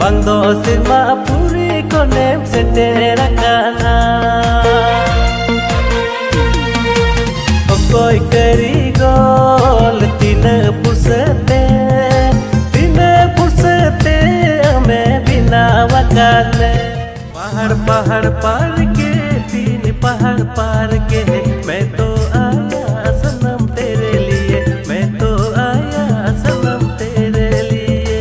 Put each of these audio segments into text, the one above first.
bang do sirma puri konem setera kana koi kari gol tina pusate ame bina wakale पहाड़ पहाड़ पार के तीन पहाड़ पार के मैं तो आया सनम तेरे लिए मैं तो आया सनम तेरे लिए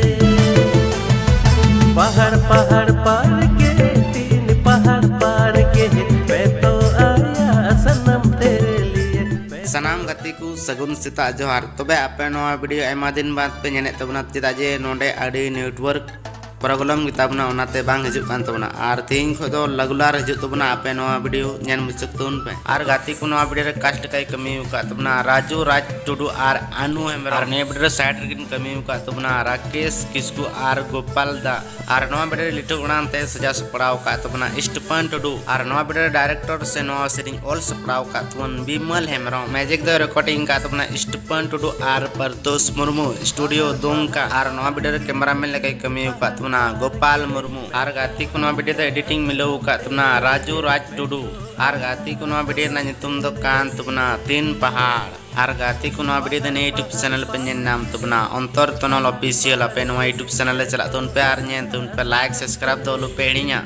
पहाड़ पहाड़ पार के तीन पहाड़ पार के मैं तो आया सनम तेरे लिए सनाम गति को सगुन सेता जोहार तबे आपे नोआ वीडियो एमा दिन बाद पे नेने तबना चेदा जे नोंडे आडी नेटवर्क प्रॉब्लम गिताबना उनाते बांग हिजुक कान तबना आर तीन खदो लगुलार हिजुक तबना आपे नोआ वीडियो नेन मुचक तुन पे आर गाती को नोआ वीडियो रे कास्ट काई कमी उका तबना राजू राज टुडू आर अनु हेमरा आर ने वीडियो साइड रिन कमी उका तबना राकेश किसकु आर गोपाल दा आर नोआ वीडियो लिटो उनाते सजा सपड़ाव का तबना इष्टपन टुडू आर नोआ वीडियो डायरेक्टर से नोआ सेटिंग ऑल सपड़ाव का तबन Bimal Hemra magic the recording का तबना इष्टपन टुडू आर परतोष मुर्मू स्टूडियो दुमका आर नोआ वीडियो कैमरामैन लगे कमी उका गोपाल मुर्मू आर गाती को वीडियो एडिटिंग मिलो तबना राजू राज टुडू आर गाती को वीडियो नितुम दो कान तबना तीन पहाड़ आर गाती को वीडियो ने यूट्यूब चैनल पे नाम तबना अंतर तनल ऑफिशियल पे यूट्यूब चैनल चला तुन पे आर तुन पे लाइक सब्सक्राइब दो पेड़िया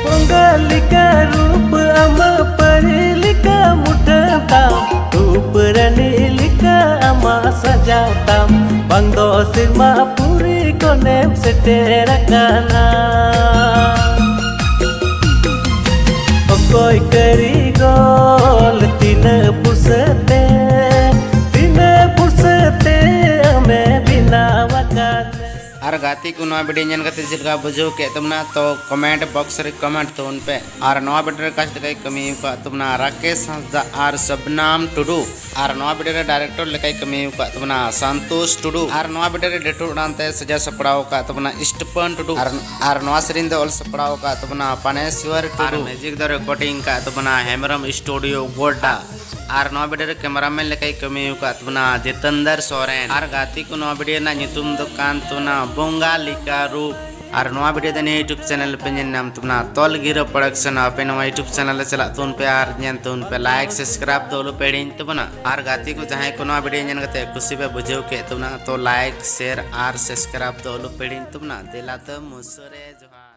पोंगलिका रूप अमा परिलिका मुठता रूप रनीलिका अमा सजाता बंदो सिरमा पूरी कोनेम setera kana koi kari gol tina pusate ame bina wakale आर गाती को नवा वीडियो जन कते चिलका बुझो के तुमना तो कमेंट बॉक्स रे कमेंट तो उन पे आर नवा वीडियो कास्ट कई कमी का तुमना राकेश हंसदा आर सबनाम टुडू आर नवा वीडियो रे डायरेक्टर लेकाई कमी का तुमना संतोष टुडू आर नवा वीडियो रे डेटो उड़ानते सजा सपड़ाव का तुमना इष्टपन टुडू आर नवा सरिन दे ऑल सपड़ाव का तुमना पानेश्वर टुडू मैजिक द रिकॉर्डिंग का तुमना हेमरम स्टूडियो गोड्डा आर नवा वीडियो रे कैमरामैन लेकाई कमी का तुमना जितेंद्र सोरेन आर गाती को नवा वीडियो ना नितुम दुकान तुमना बोंगालिका रूप आर नवा वीडियो दने यूट्यूब चैनल पे नाम तुमना तोल गिरो प्रोडक्शन पे नवा यूट्यूब चैनल चला तुन पे आर तुन पे लाइक सब्सक्राइब दो पेड़िन तबना आर गाती को जहां को नवा वीडियो जन कते खुशी पे बुझो के तुमना तो लाइक शेयर आर सब्सक्राइब दो पेड़िन तबना दिला तो मुसरे जोहार।